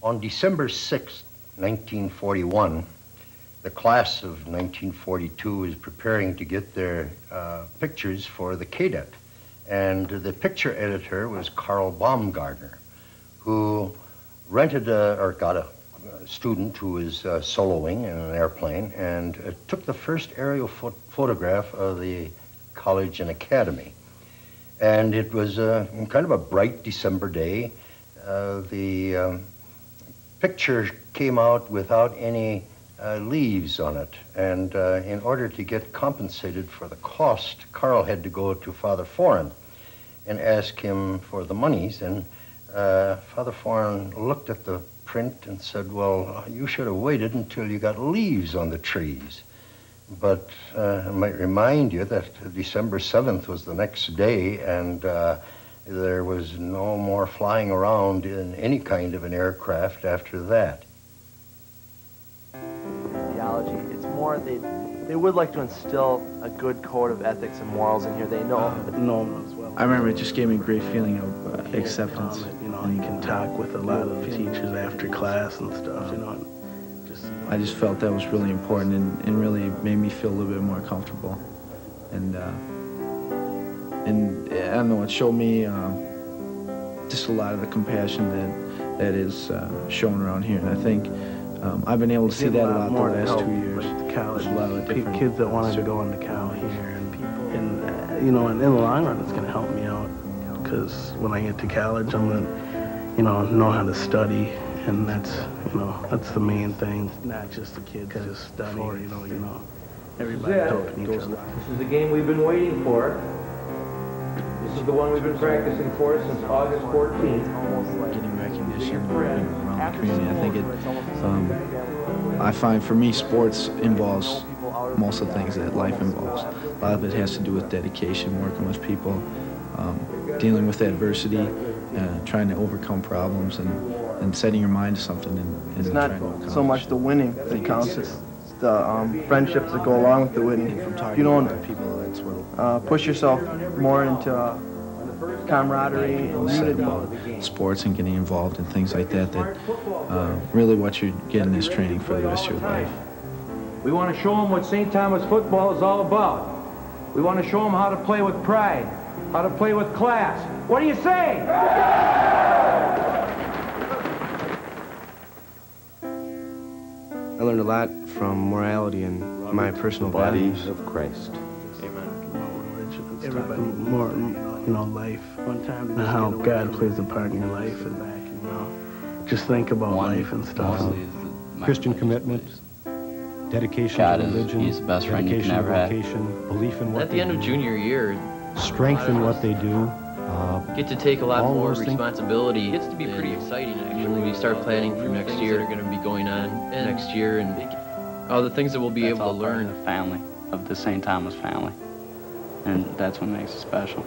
On December 6, 1941, the class of 1942 is preparing to get their pictures for the cadet. And the picture editor was Carl Baumgartner, who rented or got a student who was soloing in an airplane and took the first aerial photograph of the college and academy. And it was kind of a bright December day. The picture came out without any leaves on it. And in order to get compensated for the cost, Carl had to go to Father Foran and ask him for the monies. And Father Foran looked at the print and said, well, you should have waited until you got leaves on the trees. But I might remind you that December 7th was the next day, and there was no more flying around in any kind of an aircraft after that. Theology, it's more they would like to instill a good code of ethics and morals in here. They know. I remember it just gave me a great feeling of acceptance. You know, you can talk with a lot of the teachers after class and stuff, you know. I just felt that was really important and really made me feel a little bit more comfortable. And I don't know, it showed me just a lot of the compassion that is shown around here. And I think I've been able to see that a lot the last 2 years. Like college, a lot of different kids that wanted to go into Cal here, and you know, and in the long run, it's going to help me out because when I get to college, I'm going to, you know how to study, and that's, you know, that's the main thing. Not just the kids just studying, you know, everybody helping each other. This is the game we've been waiting for. This is the one we've been practicing for since August 14th. Getting recognition around the community, I think it, I find for me sports involves most of the things that life involves. A lot of it has to do with dedication, working with people, dealing with adversity, trying to overcome problems, and setting your mind to something. And it's not so much the winning that counts, it's the friendships that go along with the winning. If you don't push yourself more into camaraderie and unity. About sports and getting involved in things like that, really what you're getting is training for the rest of your life. We want to show them what St. Thomas football is all about. We want to show them how to play with pride, how to play with class. What do you say? I learned a lot from morality and my personal values of Christ. Amen. Everybody more, you know, life, and how God plays a part in your life, and you know, just think about life and stuff. Christian commitment, dedication to religion, he's the best friend you can ever have. Belief in what at the end of junior year, strength in what they do. Get to take a lot more responsibility. It gets to be pretty exciting actually when we start planning for next year. That are going to be going on next year, and all the things that we'll be able to learn. The family of the St. Thomas family, and that's what makes it special.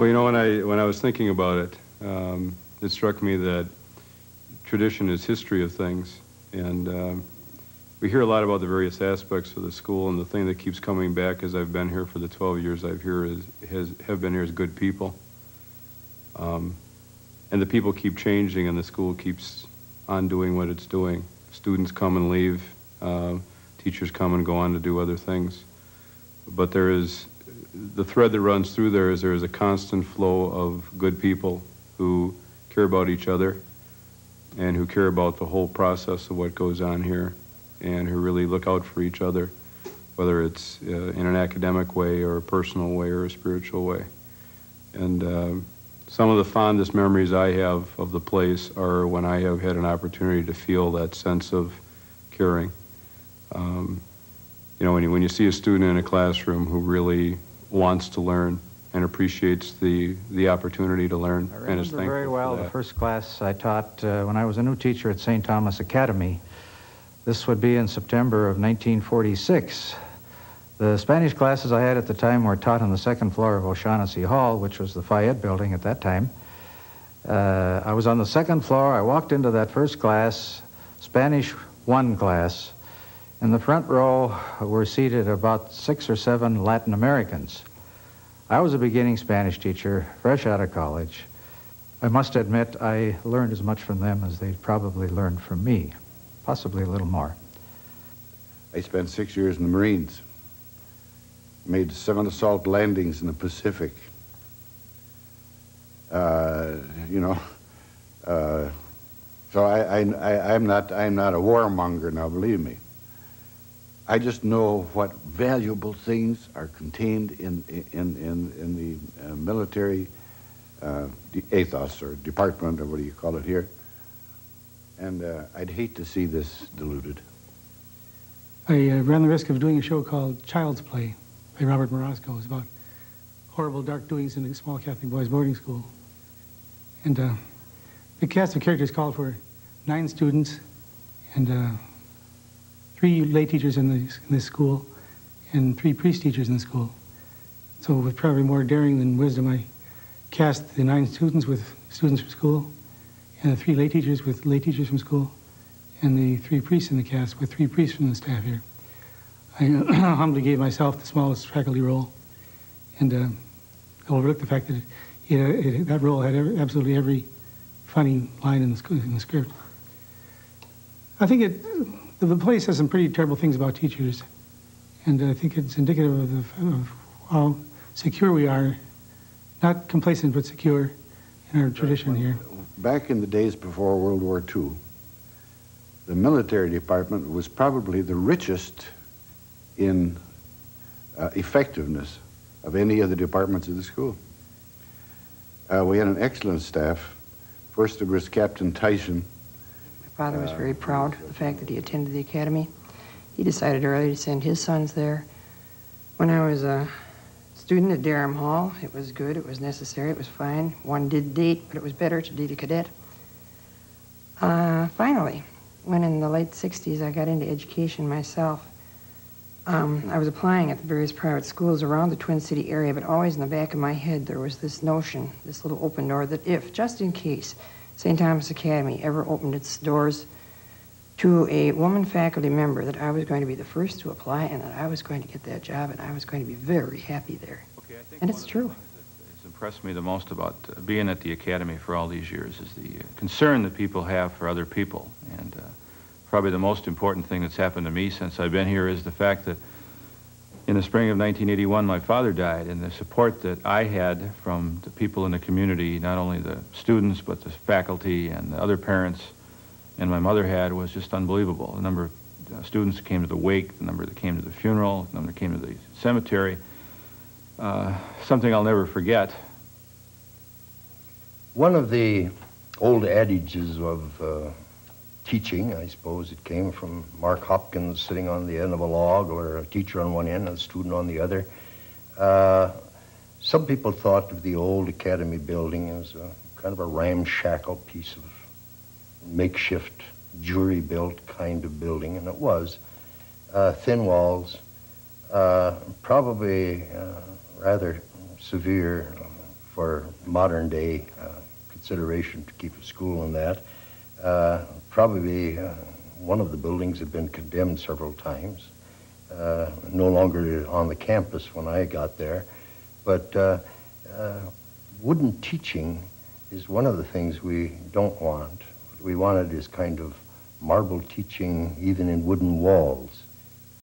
Well, you know, when I was thinking about it, it struck me that tradition is history of things, and we hear a lot about the various aspects of the school, and the thing that keeps coming back as I've been here for the 12 years I've here have been here is good people. And the people keep changing, and the school keeps on doing what it's doing. Students come and leave, teachers come and go on to do other things. But the thread that runs through there is a constant flow of good people who care about each other and who care about the whole process of what goes on here, and who really look out for each other, whether it's in an academic way or a personal way or a spiritual way. And some of the fondest memories I have of the place are when I have had an opportunity to feel that sense of caring. You know, when you see a student in a classroom who really wants to learn and appreciates the opportunity to learn and is thankful very well for that. The first class I taught when I was a new teacher at St. Thomas Academy. This would be in September of 1946. The Spanish classes I had at the time were taught on the second floor of O'Shaughnessy Hall, which was the Fayette building at that time. I was on the second floor. I walked into that first class, Spanish 1 class. In the front row were seated about 6 or 7 Latin Americans. I was a beginning Spanish teacher, fresh out of college. I must admit I learned as much from them as they probably learned from me, possibly a little more. I spent 6 years in the Marines, made 7 assault landings in the Pacific. You know, so I'm not a warmonger now, believe me. I just know what valuable things are contained in the military ethos or department, or what do you call it here. And I'd hate to see this diluted. I ran the risk of doing a show called Child's Play by Robert Morosco. It was about horrible dark doings in a small Catholic boys' boarding school. And the cast of characters called for 9 students and 3 lay teachers in this school and 3 priest teachers in the school. So with probably more daring than wisdom, I cast the 9 students with students from school, and the 3 lay teachers with lay teachers from school, and the 3 priests in the cast with 3 priests from the staff here. I humbly gave myself the smallest faculty role, and overlooked the fact that that role had absolutely every funny line in the script. I think the place has some pretty terrible things about teachers, and I think it's indicative of how secure we are, not complacent but secure in our tradition here. Back in the days before World War II, the military department was probably the richest in effectiveness of any of the departments of the school. We had an excellent staff. First there was Captain Tyson. My father was very proud of the fact that he attended the academy. He decided early to send his sons there. When I was a student at Durham Hall, it was good, it was necessary, it was fine. One did date, but it was better to date a cadet. Finally, when in the late 60s I got into education myself, I was applying at the various private schools around the Twin City area, but always in the back of my head there was this notion, this little open door, that if, just in case, St. Thomas Academy ever opened its doors to a woman faculty member, that I was going to be the first to apply and that I was going to get that job and I was going to be very happy there. Okay, I think and it's true. What's impressed me the most about being at the Academy for all these years is the concern that people have for other people. And probably the most important thing that's happened to me since I've been here is the fact that in the spring of 1981, my father died, and the support that I had from the people in the community, not only the students, but the faculty and the other parents, and my mother had, was just unbelievable. The number of students that came to the wake, the number that came to the funeral, the number that came to the cemetery, something I'll never forget. One of the old adages of teaching, I suppose it came from Mark Hopkins sitting on the end of a log, or a teacher on one end and a student on the other. Some people thought of the old Academy building as a kind of a ramshackle piece of makeshift, jury-built kind of building, and it was. Thin walls, probably rather severe for modern day consideration to keep a school in that. Probably one of the buildings had been condemned several times. No longer on the campus when I got there. But wooden teaching is one of the things we don't want. What we wanted is kind of marble teaching even in wooden walls.